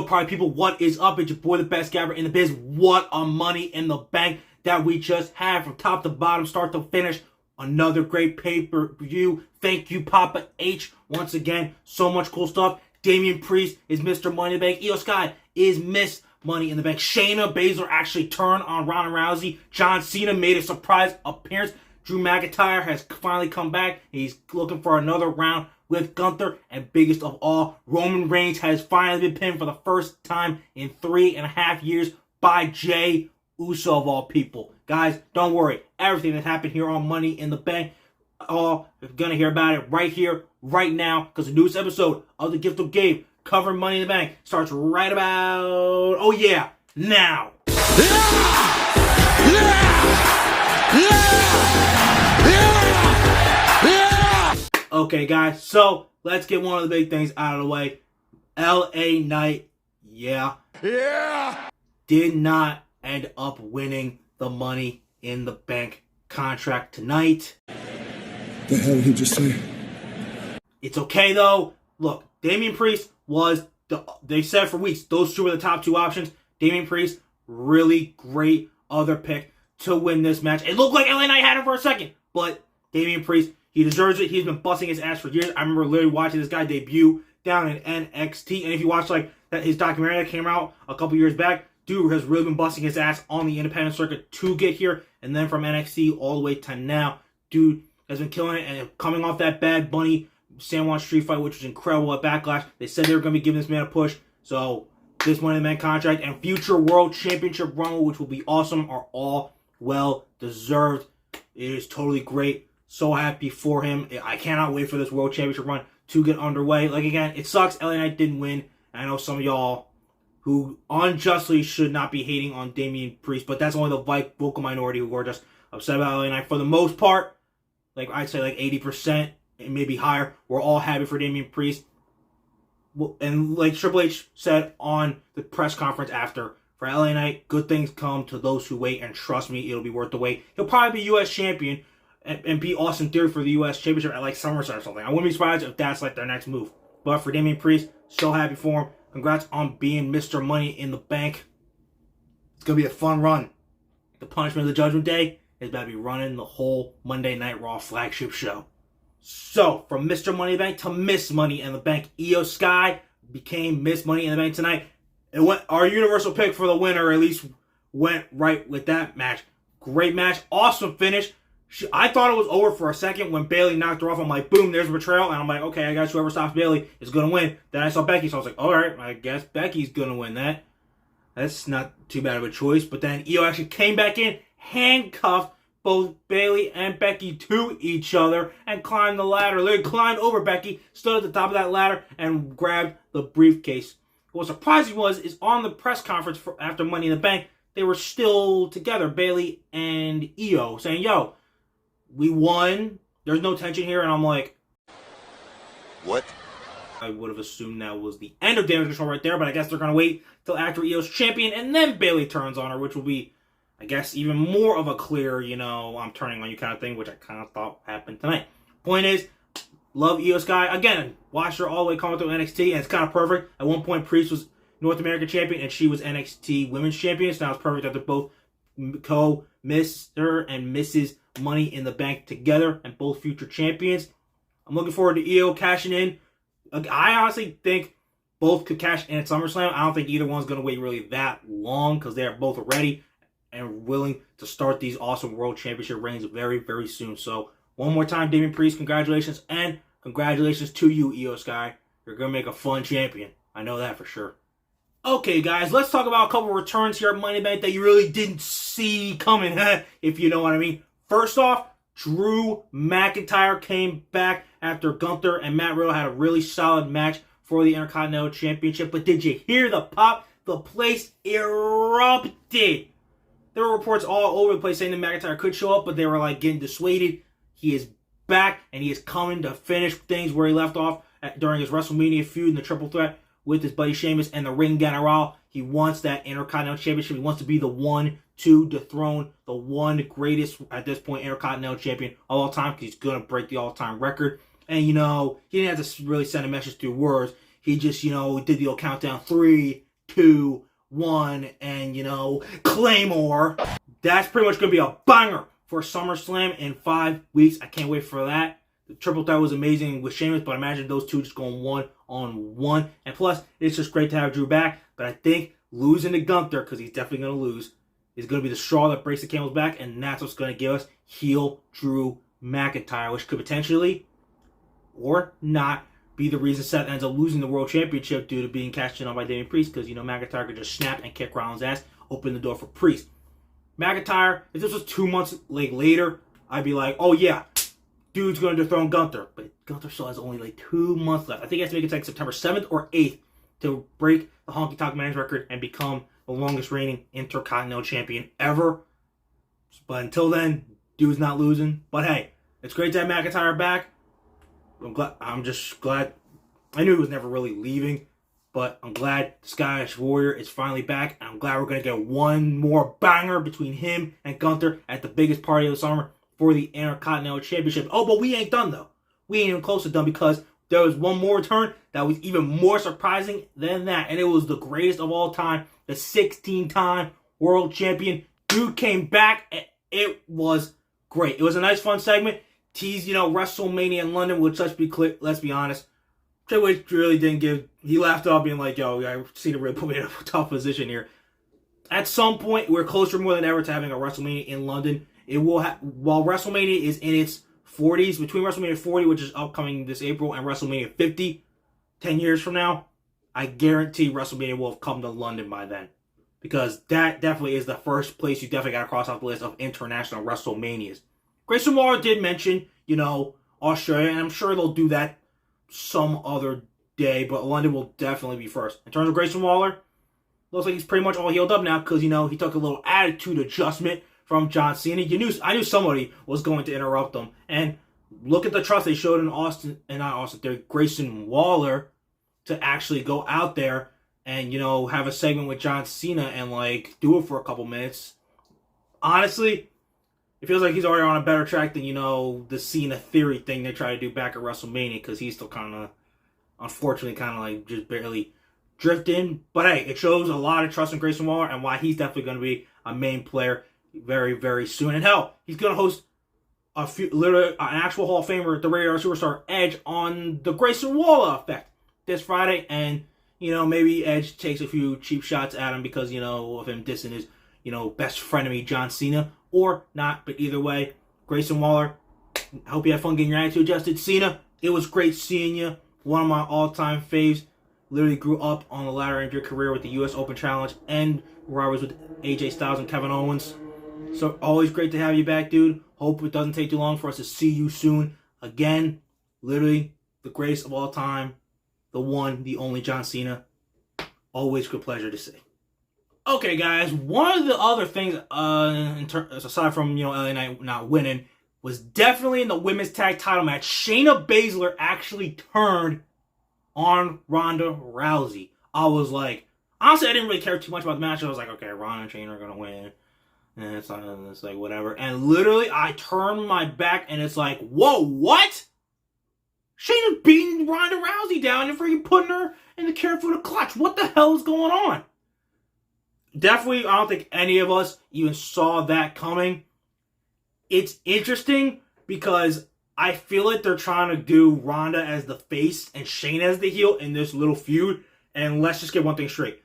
party people, what is up? It's your boy, the best gabber in the biz. What a Money in the Bank that we just had from top to bottom, start to finish. Another great pay-per-view. Thank you, Papa H. Once again, so much cool stuff. Damian Priest is Mr. Money in the Bank. Io Sky is Miss Money in the Bank. Shayna Baszler actually turned on Ronda Rousey. John Cena made a surprise appearance. Drew McIntyre has finally come back. He's looking for another round with Gunther. And biggest of all, Roman Reigns has finally been pinned for the first time in 3.5 years by Jey Uso of all people. Guys, don't worry. Everything that happened here on Money in the Bank, you're going to hear about it right here, right now, because the newest episode of The Gift of Gabe covering Money in the Bank starts right about, oh yeah, now. Okay, guys, so let's get one of the big things out of the way. LA Knight, yeah, did not end up winning the Money in the Bank contract tonight. The hell did he just say? It's okay, though. Look, Damian Priest was, they said for weeks, those two were the top two options. Damian Priest, really great other pick to win this match. It looked like LA Knight had him for a second, but Damian Priest, he deserves it. He's been busting his ass for years. I remember literally watching this guy debut down in NXT, and if you watch like that his documentary that came out a couple years back, dude has really been busting his ass on the independent circuit to get here, and then from NXT all the way to now, dude has been killing it, and coming off that Bad Bunny San Juan Street fight, which was incredible at Backlash. They said they were going to be giving this man a push, so this Money in the Bank contract and future World Championship run, which will be awesome, are all well deserved. It is totally great. So happy for him. I cannot wait for this World Championship run to get underway. Like, again, it sucks LA Knight didn't win. I know some of y'all who unjustly should not be hating on Damian Priest, but that's only the vocal minority who are just upset about LA Knight. For the most part, like I'd say like 80%, and maybe higher, we're all happy for Damian Priest. And like Triple H said on the press conference after, for LA Knight, good things come to those who wait, and trust me, it'll be worth the wait. He'll probably be U.S. champion and be Austin Theory for the U.S. Championship at like SummerSlam or something. I wouldn't be surprised if that's like their next move. But for Damian Priest, so happy for him. Congrats on being Mr. Money in the Bank. It's going to be a fun run. The punishment of the Judgment Day is about to be running the whole Monday Night Raw flagship show. So, from Mr. Money in the Bank to Miss Money in the Bank, Io Sky became Miss Money in the Bank tonight. It went, our universal pick for the winner at least went right with that match. Great match. Awesome finish. I thought it was over for a second when Bayley knocked her off. I'm like, boom, there's a betrayal. And I'm like, okay, I guess whoever stops Bayley is going to win. Then I saw Becky, so I was like, all right, I guess Becky's going to win that. That's not too bad of a choice. But then Io actually came back in, handcuffed both Bayley and Becky to each other, and climbed the ladder. Literally climbed over Becky, stood at the top of that ladder, and grabbed the briefcase. What surprising is on the press conference after Money in the Bank, they were still together, Bayley and Io, saying, yo, we won. There's no tension here. And I'm like, what? I would have assumed that was the end of Damage Control right there, but I guess they're going to wait till after Io's champion, and then Bayley turns on her, which will be, I guess, even more of a clear, I'm turning on you kind of thing, which I kind of thought happened tonight. Point is, love Io Sky. Again, watched her all the way coming through NXT, and it's kind of perfect. At one point, Priest was North American champion, and she was NXT Women's Champion, so now it's perfect that they're both Mr. and Mrs. Money in the Bank together, and both future champions. I'm looking forward to Io cashing in. I honestly think both could cash in at SummerSlam. I don't think either one's going to wait really that long, because they're both ready and willing to start these awesome World Championship reigns very, very soon. So, one more time, Damian Priest, congratulations, and congratulations to you, Io Sky. You're going to make a fun champion. I know that for sure. Okay, guys, let's talk about a couple of returns here at Money in the Bank that you really didn't see coming, if you know what I mean. First off, Drew McIntyre came back after Gunther and Matt Riddle had a really solid match for the Intercontinental Championship. But did you hear the pop? The place erupted. There were reports all over the place saying that McIntyre could show up, but they were like getting dissuaded. He is back, and he is coming to finish things where he left off during his WrestleMania feud in the triple threat with his buddy Sheamus and the Ring General. He wants that Intercontinental Championship. He wants to be the one to dethrone the one greatest, at this point, Intercontinental Champion of all time, because he's going to break the all-time record. And, he didn't have to really send a message through words. He just, did the old countdown. 3, 2, 1, and, Claymore. That's pretty much going to be a banger for SummerSlam in 5 weeks. I can't wait for that. The triple threat was amazing with Sheamus, but imagine those two just going 1-on-1. And plus, it's just great to have Drew back. But I think losing to Gunther, because he's definitely going to lose, is going to be the straw that breaks the camel's back, and that's what's going to give us heel Drew McIntyre, which could potentially, or not, be the reason Seth ends up losing the World Championship due to being cashed in on by Damian Priest, because, McIntyre could just snap and kick Rollins' ass, open the door for Priest. McIntyre, if this was 2 months later, I'd be like, oh yeah, dude's going to dethrone Gunther. But Gunther still has only 2 months left. I think he has to make it September 7th or 8th to break the Honky Tonk Man's record and become the longest reigning Intercontinental Champion ever. But until then, dude's not losing. But hey, it's great to have McIntyre back. I'm just glad. I knew he was never really leaving, but I'm glad the Scottish Warrior is finally back. And I'm glad we're going to get one more banger between him and Gunther at the biggest party of the summer for the Intercontinental Championship. Oh, but we ain't done, though. We ain't even close to done, because there was one more return that was even more surprising than that. And it was the greatest of all time, the 16-time world champion. Dude came back, and it was great. It was a nice, fun segment. Teased, WrestleMania in London, which, let's be honest, Triple H really didn't give. He laughed off, being like, yo, I've seen it really put me in a tough position here. At some point, we're closer more than ever to having a WrestleMania in London. It will while WrestleMania is in its 40s, between WrestleMania 40, which is upcoming this April, and WrestleMania 50, 10 years from now, I guarantee WrestleMania will have come to London by then. Because that definitely is the first place you definitely got to cross off the list of international WrestleManias. Grayson Waller did mention, Australia, and I'm sure they'll do that some other day, but London will definitely be first. In terms of Grayson Waller, looks like he's pretty much all healed up now, because, he took a little attitude adjustment from John Cena. I knew somebody was going to interrupt them. And look at the trust they showed in Grayson Waller to actually go out there and, have a segment with John Cena and, do it for a couple minutes. Honestly, it feels like he's already on a better track than, the Cena Theory thing they try to do back at WrestleMania, because he's still unfortunately, just barely drifting. But hey, it shows a lot of trust in Grayson Waller and why he's definitely going to be a main player very, very soon. And hell, he's going to host an actual Hall of Famer, the Radar Superstar Edge, on the Grayson Waller effect this Friday. And, maybe Edge takes a few cheap shots at him because, of him dissing his, best frenemy, John Cena. Or not, but either way, Grayson Waller, I hope you had fun getting your attitude adjusted. Cena, it was great seeing you. One of my all-time faves. Literally grew up on the latter end of your career with the US Open Challenge and rivalries with AJ Styles and Kevin Owens. So always great to have you back, dude. Hope it doesn't take too long for us to see you soon. Again, literally the greatest of all time. The one, the only John Cena. Always good pleasure to see. Okay, guys, one of the other things, aside from, LA Knight not winning, was definitely in the women's tag title match. Shayna Baszler actually turned on Ronda Rousey. I was like, honestly, I didn't really care too much about the match. I was like, okay, Ronda and Shayna are going to win. And it's like, whatever. And literally, I turned my back, and it's like, whoa, what? Shayna beating Ronda Rousey down and freaking putting her in the Careful Clutch. What the hell is going on? Definitely, I don't think any of us even saw that coming. It's interesting because I feel like they're trying to do Ronda as the face and Shayna as the heel in this little feud. And let's just get one thing straight.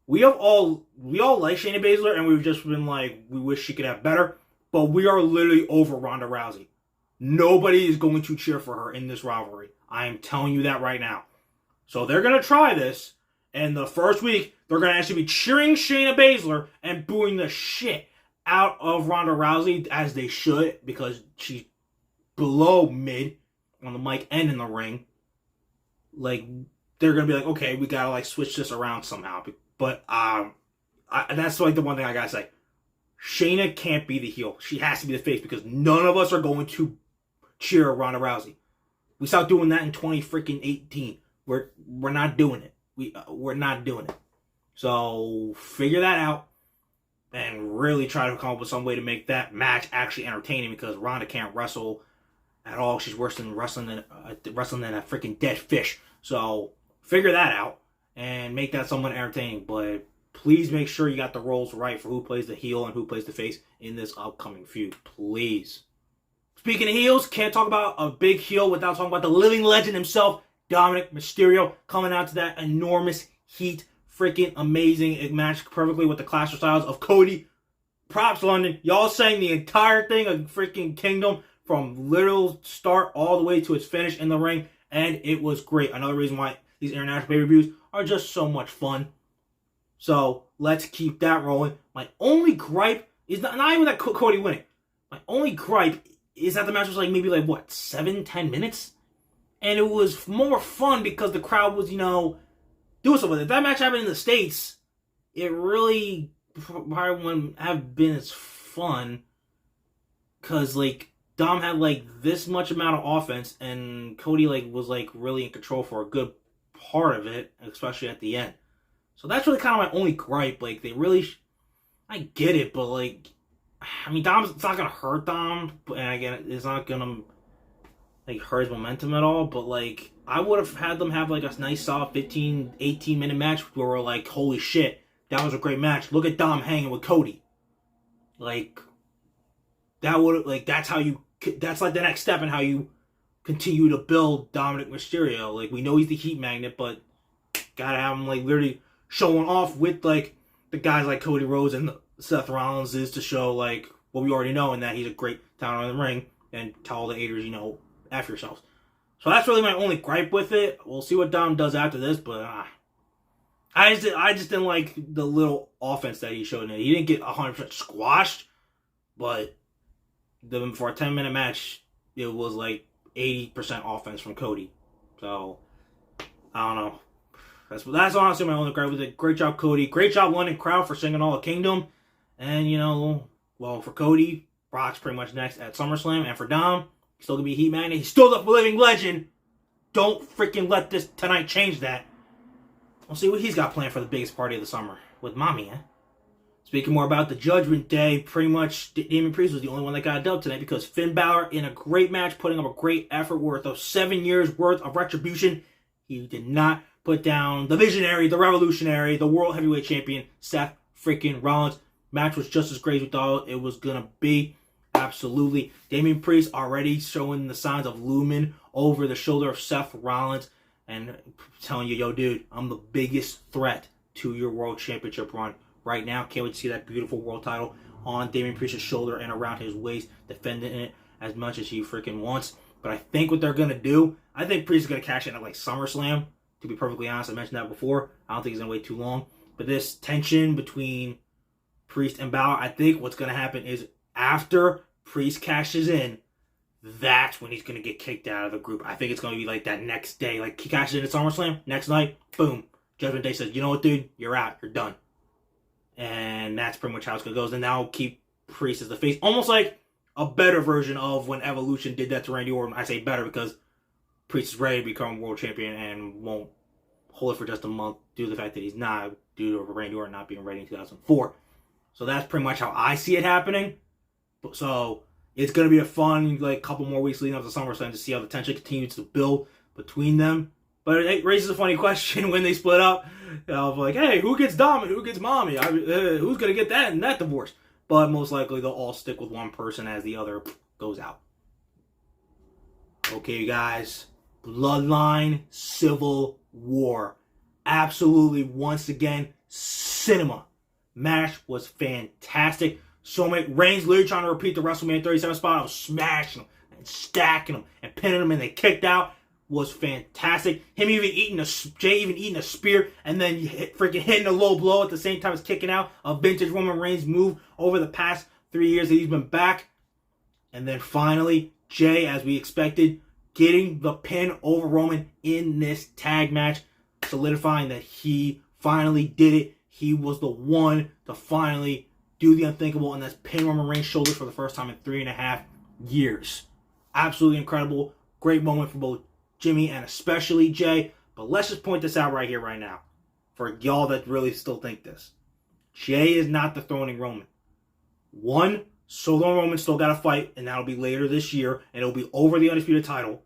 We all like Shayna Baszler, and we've just been like, we wish she could have better. But we are literally over Ronda Rousey. Nobody is going to cheer for her in this rivalry. I am telling you that right now. So they're going to try this. And the first week, they're going to actually be cheering Shayna Baszler and booing the shit out of Ronda Rousey, as they should, because she's below mid on the mic and in the ring. They're going to be like, okay, we got to, switch this around somehow. But that's, the one thing I got to say. Shayna can't be the heel. She has to be the face, because none of us are going to cheer Ronda Rousey. We stopped doing that in 2018. We're not doing it. We're not doing it. So figure that out and really try to come up with some way to make that match actually entertaining, because Ronda can't wrestle at all. She's worse than wrestling than a freaking dead fish. So figure that out. and make that somewhat entertaining. But please make sure you got the roles right for who plays the heel and who plays the face in this upcoming feud. Please. Speaking of heels, can't talk about a big heel without talking about the living legend himself, Dominic Mysterio, coming out to that enormous heat. Freaking amazing. It matched perfectly with the Clash of Styles of Cody. Props, London. Y'all sang the entire thing of freaking Kingdom from literal start all the way to its finish in the ring, and it was great. Another reason why these international pay-per-views are just so much fun. So let's keep that rolling. My only gripe is not even that Cody winning. My only gripe is that the match was maybe 7-10 minutes? And it was more fun because the crowd was, doing something with it. If that match happened in the States, it really probably wouldn't have been as fun. Because, Dom had, this much amount of offense, and Cody, was, really in control for a good part of it, especially at the end. So that's really kind of my only gripe. They really... I get it, but, Dom's... It's not going to hurt Dom, and again, it's not going to, hurt his momentum at all, but, I would have had them have, a nice, solid 15, 18-minute match where we're like, holy shit, that was a great match. Look at Dom hanging with Cody. That would, that's how you... That's, the next step in how you continue to build Dominic Mysterio. We know he's the heat magnet, but gotta have him, literally showing off with, the guys like Cody Rhodes and Seth Rollins is to show, what we already know, and that he's a great talent in the ring, and tell all the haters, F yourselves. So that's really my only gripe with it. We'll see what Dom does after this, but I just didn't like the little offense that he showed in it. He didn't get 100% squashed, but for a 10-minute match, it was 80% offense from Cody. So, I don't know. That's honestly my only gripe with it. Great job, Cody. Great job, London crowd, for singing all of Kingdom. And, for Cody, Brock's pretty much next at SummerSlam. And for Dom, he's still going to be a Heat Magnet. He's still the living legend. Don't freaking let this tonight change that. We'll see what he's got planned for the biggest party of the summer with Mommy, eh? Speaking more about the Judgment Day, pretty much Damian Priest was the only one that got a dub tonight because Finn Balor, in a great match, putting up a great effort worth of 7 years worth of retribution, he did not put down the visionary, the revolutionary, the world heavyweight champion, Seth freaking Rollins. Match was just as great as we thought it was going to be. Absolutely. Damian Priest already showing the signs of looming over the shoulder of Seth Rollins and telling you, yo, dude, I'm the biggest threat to your world championship run right now. Can't wait to see that beautiful world title on Damian Priest's shoulder and around his waist, defending it as much as he freaking wants. But I think what they're going to do, I think Priest is going to cash in at SummerSlam. To be perfectly honest, I mentioned that before. I don't think he's going to wait too long. But this tension between Priest and Balor, I think what's going to happen is after Priest cashes in, that's when he's going to get kicked out of the group. I think it's going to be that next day. He cashes in at SummerSlam, next night, boom. Judgment Day says, you know what, dude? You're out. You're done. And that's pretty much how it's going to go. And now keep Priest as the face. Almost like a better version of when Evolution did that to Randy Orton. I say better because Priest is ready to become world champion and won't hold it for just a month due to the fact that he's not, due to Randy Orton not being ready in 2004. So that's pretty much how I see it happening. So it's going to be a fun couple more weeks leading up to SummerSlam to see how the tension continues to build between them. But it raises a funny question when they split up of hey, who gets Dom and who gets Mommy? Who's going to get that and that divorce? But most likely they'll all stick with one person as the other goes out. Okay, guys. Bloodline Civil War. Absolutely, once again, cinema. Match was fantastic. So many Reigns literally trying to repeat the WrestleMania 37 spot. I was smashing them and stacking them and pinning them, and they kicked out. Was fantastic. Him even eating a spear and then freaking hitting a low blow at the same time as kicking out. A vintage Roman Reigns move over the past 3 years that he's been back. And then finally, Jay, as we expected, getting the pin over Roman in this tag match, solidifying that he finally did it. He was the one to finally do the unthinkable, and that's pin Roman Reigns' shoulders for the first time in 3.5 years. Absolutely incredible. Great moment for both Jimmy and especially Jay. But let's just point this out right here, right now, for y'all that really still think this. Jay is not dethroning Roman. One, Solo Roman still got to fight, and that'll be later this year, and it'll be over the Undisputed title.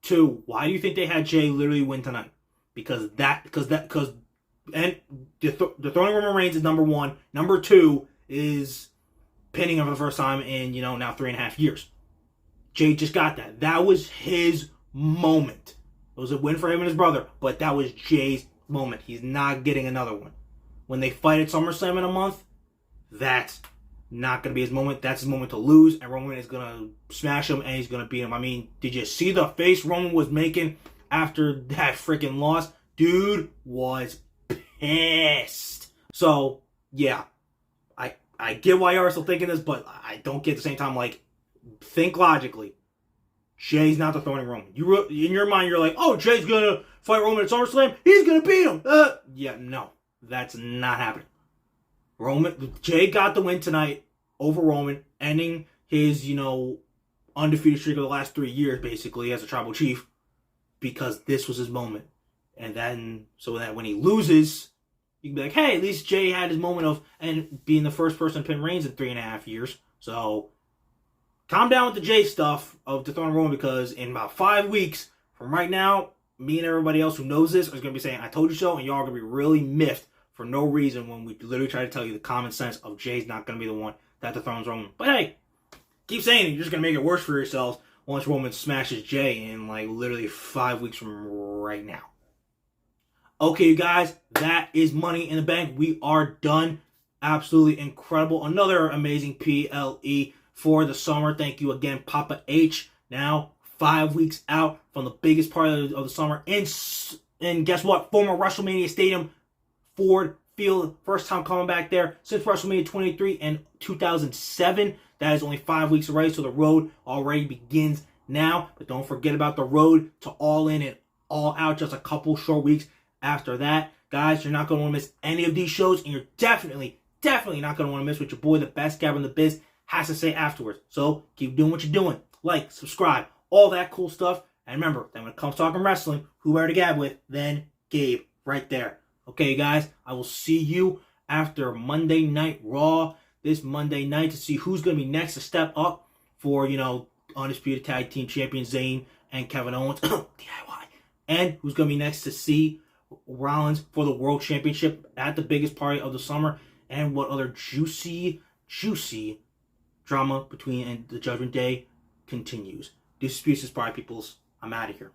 Two, why do you think they had Jay literally win tonight? because and the throwing Roman Reigns is number one. Number two is pinning him for the first time in, now 3.5 years. Jay just got that. That was his moment. It was a win for him and his brother, but that was Jay's moment. He's not getting another one. When they fight at SummerSlam in a month, that's not going to be his moment. That's his moment to lose, and Roman is going to smash him, and he's going to beat him. I mean, did you see the face Roman was making after that freaking loss? Dude was pissed. So, yeah. I get why you're still thinking this, but I don't get at the same time, think logically. Jay's not the throwing Roman. In your mind, you're like, oh, Jay's going to fight Roman at SummerSlam. He's going to beat him. Yeah, no. That's not happening. Jay got the win tonight over Roman, ending his, undefeated streak of the last 3 years, basically, as a tribal chief, because this was his moment. And then, so that when he loses, you can be like, hey, at least Jay had his moment of and being the first person to pin Reigns in 3.5 years. So, calm down with the Jay stuff of the throwing Roman, because in about 5 weeks from right now, me and everybody else who knows this is going to be saying, I told you so, and y'all are going to be really miffed for no reason when we literally try to tell you the common sense of Jay's not going to be the one that dethrones Roman. But hey, keep saying it. You're just going to make it worse for yourselves once Roman smashes Jay in literally 5 weeks from right now. Okay, you guys, that is Money in the Bank. We are done. Absolutely incredible. Another amazing PLE for the summer. Thank you again, Papa H. Now, 5 weeks out from the biggest part of the summer. And guess what? Former WrestleMania Stadium, Ford Field. First time coming back there since WrestleMania 23 in 2007. That is only 5 weeks away, so the road already begins now. But don't forget about the road to All In and All Out just a couple short weeks after that. Guys, you're not going to want to miss any of these shows, and you're definitely not going to want to miss what your boy, the best Gab in the biz, has to say afterwards. So keep doing what you're doing. Like, subscribe, all that cool stuff. And remember that when it comes to talking wrestling, who better to gab with than Gabe right there. Okay, guys, I will see you after Monday Night Raw this Monday night to see who's going to be next to step up for, Undisputed Tag Team Champions Zayn and Kevin Owens, DIY, and who's going to be next to see Rollins for the World Championship at the biggest party of the summer, and what other juicy drama between and the Judgment Day continues. This is Party Peoples. I'm out of here.